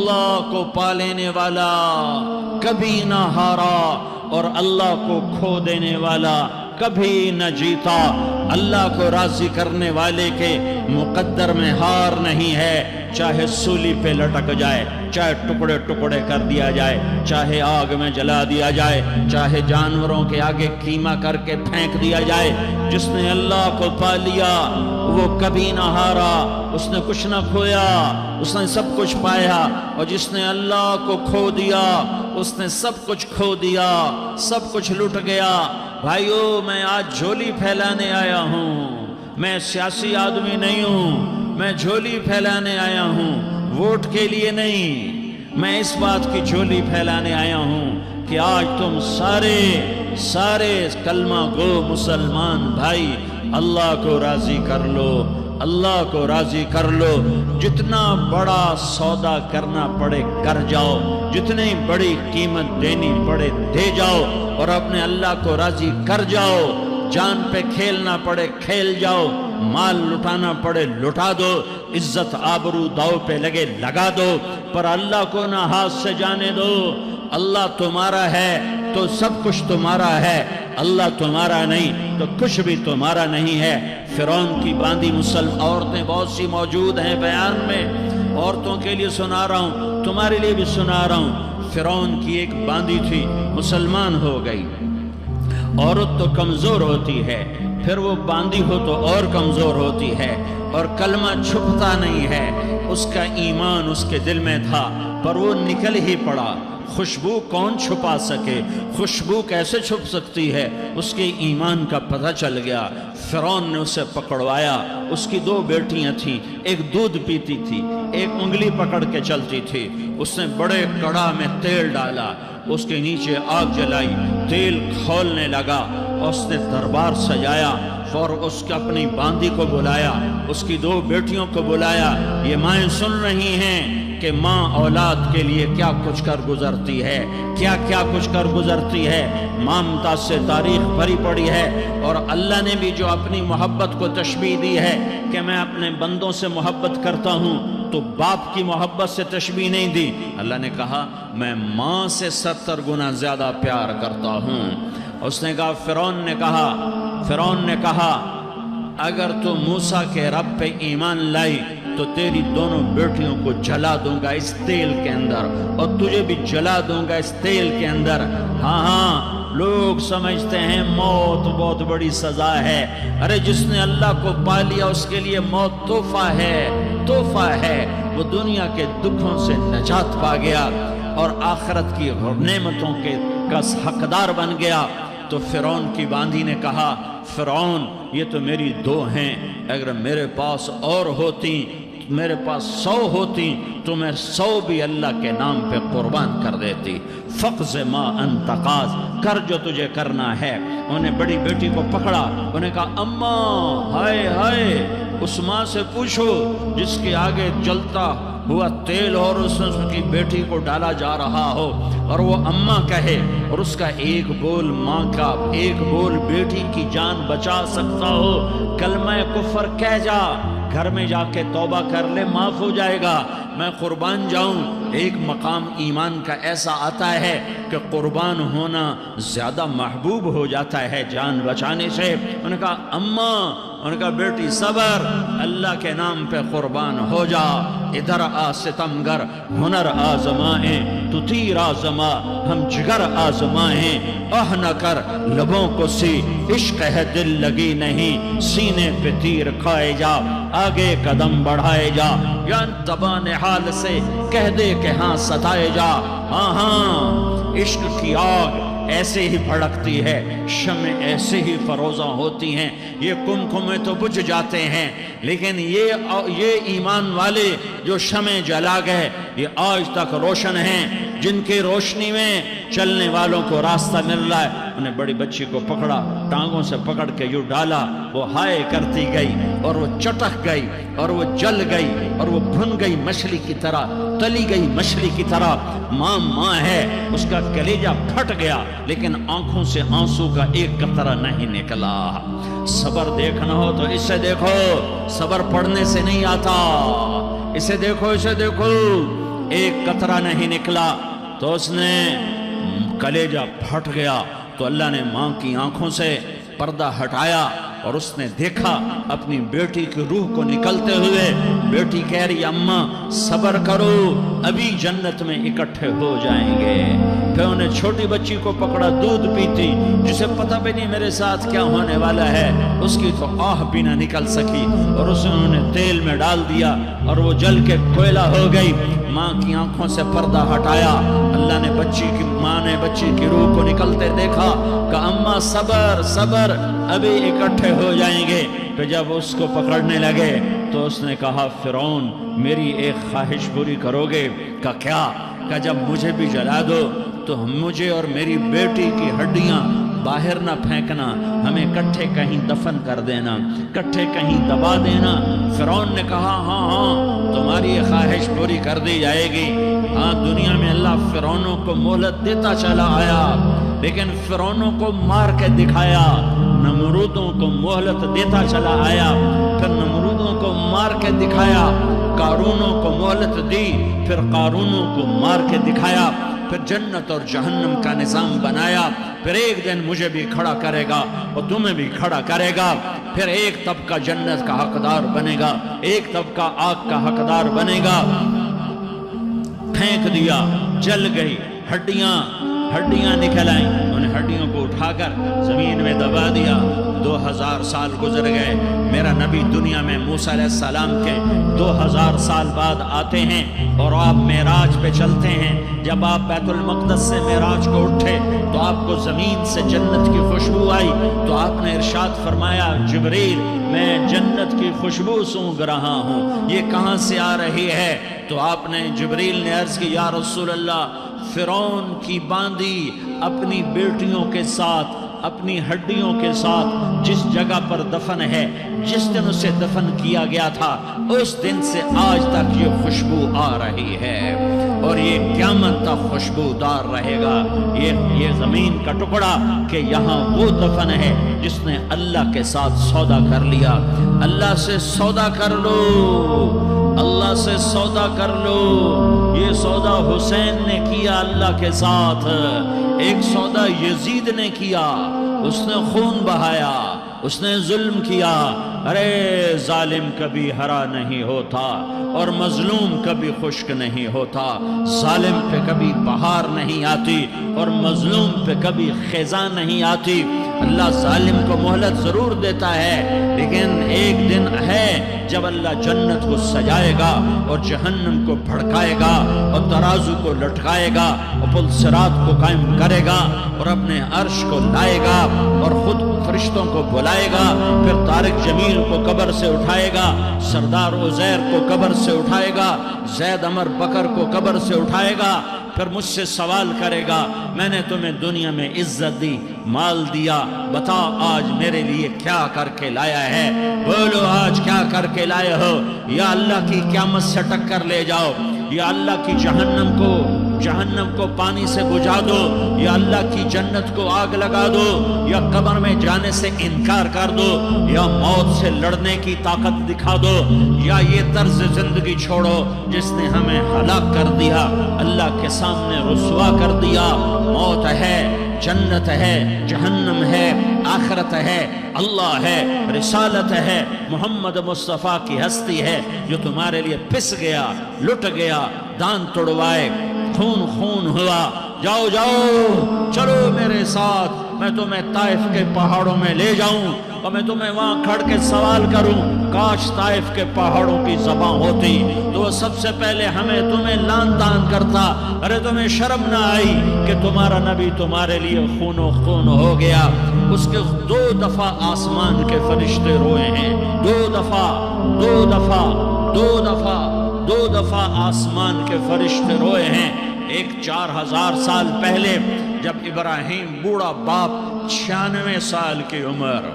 اللہ کو پا لینے والا کبھی نہ ہارا اور اللہ کو کھو دینے والا کبھی نہ جیتا۔ اللہ کو راضی کرنے والے کے مقدر میں ہار نہیں ہے، چاہے سولی پہ لٹک جائے، چاہے ٹکڑے ٹکڑے کر دیا جائے، چاہے آگ میں جلا دیا جائے، چاہے جانوروں کے آگے قیمہ کر کے پھینک دیا جائے۔ جس نے اللہ کو پا لیا وہ کبھی نہ ہارا، اس نے کچھ نہ کھویا، اس نے سب کچھ پایا۔ اور جس نے اللہ کو کھو دیا اس نے سب کچھ کھو دیا، سب کچھ لٹ گیا۔ بھائیو، میں آج جھولی پھیلانے آیا ہوں، میں سیاسی آدمی نہیں ہوں، میں جھولی پھیلانے آیا ہوں، ووٹ کے لیے نہیں۔ میں اس بات کی جھولی پھیلانے آیا ہوں کہ آج تم سارے کلمہ گو مسلمان بھائی اللہ کو راضی کر لو، اللہ کو راضی کر لو۔ جتنا بڑا سودا کرنا پڑے کر جاؤ، جتنی بڑی قیمت دینی پڑے دے جاؤ، اور اپنے اللہ کو راضی کر جاؤ۔ جان پہ کھیلنا پڑے کھیل جاؤ، مال لٹانا پڑے لٹا دو، عزت آبرو داؤ پہ لگے لگا دو، پر اللہ کو نہ ہاتھ سے جانے دو۔ اللہ تمہارا ہے تو سب کچھ تمہارا ہے، اللہ تمہارا نہیں تو کچھ بھی تمہارا نہیں ہے۔ فرعون کی باندھی مسلم عورتیں بہت سی موجود ہیں بیان میں، عورتوں کے لیے سنا رہا ہوں، تمہارے لیے بھی سنا رہا ہوں۔ فرعون کی ایک باندھی تھی، مسلمان ہو گئی۔ عورت تو کمزور ہوتی ہے، پھر وہ باندھی ہو تو اور کمزور ہوتی ہے، اور کلمہ چھپتا نہیں ہے۔ اس کا ایمان اس کے دل میں تھا پر وہ نکل ہی پڑا۔ خوشبو کون چھپا سکے، خوشبو کیسے چھپ سکتی ہے؟ اس کے ایمان کا پتہ چل گیا۔ فرعون نے اسے پکڑوایا۔ اس کی 2 بیٹیاں تھیں، ایک دودھ پیتی تھی، ایک انگلی پکڑ کے چلتی تھی۔ اس نے بڑے کڑھا میں تیل ڈالا، اس کے نیچے آگ جلائی، تیل کھولنے لگا، اس نے دربار سجایا، اور اس کے اپنی باندھی کو بلایا، اس کی 2 بیٹیوں کو بلایا۔ یہ مائیں سن رہی ہیں کہ ماں اولاد کے لیے کیا کچھ کر گزرتی ہے، کیا کچھ کر گزرتی ہے۔ مامتا سے تاریخ بھری پڑی ہے، اور اللہ نے بھی جو اپنی محبت کو تشبیہ دی ہے کہ میں اپنے بندوں سے محبت کرتا ہوں، تو باپ کی محبت سے تشبیہ نہیں دی۔ اللہ نے کہا میں ماں سے 70 گنا زیادہ پیار کرتا ہوں۔ اس نے کہا فرعون نے کہا اگر تو موسیٰ کے رب پہ ایمان لائی تو تیری دونوں بیٹیوں کو جلا دوں گا اس تیل کے اندر، اور تجھے بھی جلا دوں گا اس تیل کے اندر۔ ہاں، لوگ سمجھتے ہیں موت بہت بڑی سزا ہے۔ ارے جس نے اللہ کو پا لیا اس کے لیے موت تحفہ ہے۔ وہ دنیا کے دکھوں سے نجات پا گیا اور آخرت کی نعمتوں کا حقدار بن گیا۔ تو فرعون کی باندھی نے کہا فرعون یہ تو میری 2 ہیں، اگر میرے پاس اور ہوتی، میرے پاس 100 ہوتی تو میں 100 بھی اللہ کے نام پہ قربان کر دیتی۔ فقض ما انت قاض، کر جو تجھے کرنا ہے۔ انہوں نے بڑی بیٹی کو پکڑا، انہوں نے کہا اماں ہائے اس ماں سے پوچھو جس کے آگے جلتا ہوا تیل اور اس کی بیٹی کو ڈالا جا رہا ہو، اور وہ اماں کہے، اور اس کا ایک بول ماں کا، ایک بول بیٹی کی جان بچا سکتا ہو۔ کلمہ کفر کہہ جا، گھر میں جا کے توبہ کر لے، معاف ہو جائے گا۔ میں قربان جاؤں۔ ایک مقام ایمان کا ایسا آتا ہے کہ قربان ہونا زیادہ محبوب ہو جاتا ہے جان بچانے سے۔ انہوں نے کہا اماں، انہوں نے کہا بیٹی صبر، اللہ کے نام پہ قربان ہو جا۔ ادھر آ ستمگر، ہنر آزمائیں تو تیر آزما، ہم جگر آزمائیں آہ نہ کر لبوں کو سی، عشق ہے دل لگی نہیں، سینے پہ تیر کھائے جا، آگے قدم بڑھائے جا، یا تبان حال سے کہہ دے کہ ہاں ستائے جا۔ ہاں عشق کی آگ ایسے ہی بھڑکتی ہے، شمع ایسے ہی فروزاں ہوتی ہیں، یہ کمکمیں تو بجھ جاتے ہیں، لیکن یہ ایمان والے جو شمع جلا گئے یہ آج تک روشن ہیں، جن کی روشنی میں چلنے والوں کو راستہ مل رہا ہے۔ انہیں بڑی بچی کو پکڑا، ٹانگوں سے پکڑ کے یوں ڈالا، وہ ہائے کرتی گئی اور وہ چٹک گئی اور وہ جل گئی اور وہ بھن گئی مچھلی کی طرح، تلی گئی مچھلی کی طرح۔ ماں ہے، اس کا کلیجہ پھٹ گیا لیکن آنکھوں سے آنسو کا ایک قطرہ نہیں نکلا۔ صبر دیکھنا ہو تو اسے دیکھو، صبر پڑھنے سے نہیں آتا، اسے دیکھو ایک قطرہ نہیں نکلا تو اس نے کلیجہ پھٹ گیا۔ تو اللہ نے ماں کی آنکھوں سے پردہ ہٹایا اور اس نے دیکھا اپنی بیٹی کی روح کو نکلتے ہوئے۔ بیٹی کہہ رہی اماں صبر کرو، ابھی جنت میں اکٹھے ہو جائیں گے۔ پھر انہیں چھوٹی بچی کو پکڑا، دودھ پیتی، جسے پتہ بھی نہیں میرے ساتھ کیا ہونے والا ہے، اس کی تو آہ بھی نہ نکل سکی، اور اسے انہوں نے تیل میں ڈال دیا اور وہ جل کے کوئلہ ہو گئی۔ ماں کی آنکھوں سے پردہ ہٹایا، اللہ نے ماں نے بچی کی روح کو نکلتے دیکھا کہ اماں صبر صبر، ابھی اکٹھے ہو جائیں گے۔ پھر جب اس کو پکڑنے لگے تو اس نے کہا فرعون میری ایک خواہش پوری کرو گے؟ کہ کیا؟ کہ جب مجھے بھی جلا دو تو مجھے اور میری بیٹی کی ہڈیاں باہر نہ پھینکنا، ہمیں کٹھے کہیں دفن کر دینا، کٹھے کہیں دبا دینا۔ فرعون نے کہا ہاں تمہاری یہ خواہش پوری کر دی جائے گی۔ ہاں دنیا میں اللہ فرعونوں کو مہلت دیتا چلا آیا، لیکن فرعونوں کو مار کے دکھایا۔ نمرودوں کو مہلت دیتا چلا آیا، پھر نمرودوں کو مار کے دکھایا۔ قارونوں کو مہلت دی، پھر قارونوں کو مار کے دکھایا۔ پھر جنت اور جہنم کا نظام بنایا۔ پھر ایک دن مجھے بھی کھڑا کرے گا اور تمہیں بھی کھڑا کرے گا۔ پھر ایک طبقہ جنت کا حقدار بنے گا، ایک طبقہ آگ کا حقدار بنے گا۔ پھینک دیا، جل گئی، ہڈیاں نکل آئیں۔ انہیں ہڈیوں کو اٹھا کر زمین میں دبا دیا۔ 2000 سال گزر گئے۔ میرا نبی دنیا میں موسیٰ علیہ السلام کے 2000 سال بعد آتے ہیں اور آپ معراج پہ چلتے ہیں۔ جب آپ بیت المقدس سے معراج کو اٹھے تو آپ کو زمین سے جنت کی خوشبو آئی، تو آپ نے ارشاد فرمایا جبریل میں جنت کی خوشبو سونگھ رہا ہوں، یہ کہاں سے آ رہی ہے؟ تو آپ نے جبریل نے عرض کی یا رسول اللہ فرعون کی باندی اپنی بیٹیوں کے ساتھ، اپنی ہڈیوں کے ساتھ جس جگہ پر دفن ہے، جس دن اسے دفن کیا گیا تھا اس دن سے آج تک یہ خوشبو آ رہی ہے، اور یہ قیامت تک خوشبودار رہے گا۔ یہ زمین کا ٹکڑا کہ یہاں وہ دفن ہے جس نے اللہ کے ساتھ سودا کر لیا۔ اللہ سے سودا کر لو، اللہ سے سودا کر لو۔ یہ سودا حسین نے کیا اللہ کے ساتھ، ایک سودا یزید نے کیا، اس نے خون بہایا، اس نے ظلم کیا۔ ارے ظالم کبھی ہرا نہیں ہوتا اور مظلوم کبھی خشک نہیں ہوتا، ظالم پہ کبھی بہار نہیں آتی اور مظلوم پہ کبھی خزاں نہیں آتی۔ اللہ ظالم کو مہلت ضرور دیتا ہے، لیکن ایک دن ہے جب اللہ جنت کو سجائے گا اور جہنم کو بھڑکائے گا اور ترازو کو لٹکائے گا اور پل صراط کو قائم کرے گا اور اپنے عرش کو لائے گا اور خود فرشتوں کو بلائے گا۔ پھر طارق جمیل کو قبر سے اٹھائے گا، سردار عزیر کو قبر سے اٹھائے گا، زید عمر بکر کو قبر سے اٹھائے گا۔ پھر مجھ سے سوال کرے گا میں نے تمہیں دنیا میں عزت دی، مال دیا، بتا آج میرے لیے کیا کر کے لایا ہے؟ بولو آج کیا کر کے لائے ہو؟ یا اللہ کی قیامت سے ٹکر لے جاؤ، یا اللہ کی جہنم کو پانی سے بجھا دو، یا اللہ کی جنت کو آگ لگا دو، یا قبر میں جانے سے انکار کر دو، یا موت سے لڑنے کی طاقت دکھا دو، یا یہ طرز زندگی چھوڑو جس نے ہمیں ہلاک کر دیا، اللہ کے سامنے رسوا کر دیا۔ موت ہے، جنت ہے، جہنم ہے، آخرت ہے، اللہ ہے، رسالت ہے، محمد مصطفیٰ کی ہستی ہے جو تمہارے لیے پس گیا، لٹ گیا، دان توڑوائے، خون ہوا۔ جاؤ چلو میرے ساتھ، میں تمہیں طائف کے پہاڑوں میں لے جاؤں اور میں تمہیں وہاں کھڑ کے سوال کروں، کاش طائف کے پہاڑوں کی زبان ہوتی تو وہ سب سے پہلے تمہیں لان تان کرتا۔ ارے تمہیں شرم نہ آئی کہ تمہارا نبی تمہارے لیے خون و خون ہو گیا؟ اس کے 2 دفعہ آسمان کے فرشتے روئے ہیں، 2 دفعہ آسمان کے فرشتے روئے ہیں۔ ایک 4000 سال پہلے جب ابراہیم بوڑھا باپ، 96 سال کی عمر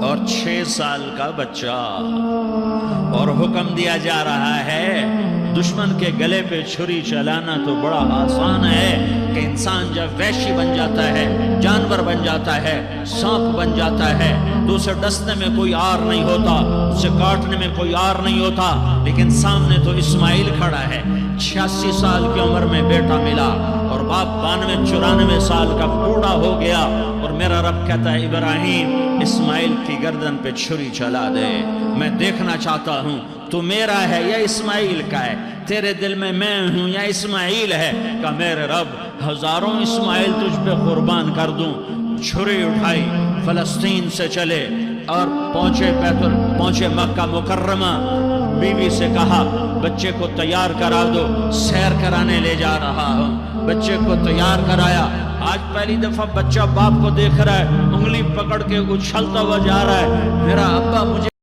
اور 6 سال کا بچہ، اور حکم دیا جا رہا ہے دشمن کے گلے پہ چھری چلانا تو بڑا آسان ہے کہ انسان جب وحشی بن جاتا ہے، جانور بن جاتا ہے، سانپ بن جاتا ہے تو اسے ڈسنے میں کوئی آر نہیں ہوتا، اسے کاٹنے میں کوئی آر نہیں ہوتا، لیکن سامنے تو اسماعیل کھڑا ہے، 86 سال کی عمر میں بیٹا ملا اور باپ 92-94 سال کا بوڑھا ہو گیا، اور میرا رب کہتا ہے ابراہیم اسماعیل کی گردن پہ چھری چلا دے، میں دیکھنا چاہتا ہوں تو میرا ہے یا اسماعیل کا ہے، تیرے دل میں ہوں یا اسماعیل ہے؟ کہ میرے رب ہزاروں اسماعیل تجھ پہ قربان کر دوں۔ چھری اٹھائی، فلسطین سے چلے اور پہنچے مکہ مکرمہ، بیوی سے کہا بچے کو تیار کرا دو، سیر کرانے لے جا رہا ہوں، بچے کو تیار کرایا۔ آج پہلی دفعہ بچہ باپ کو دیکھ رہا ہے، انگلی پکڑ کے اچھلتا ہوا جا رہا ہے، میرا ابا مجھے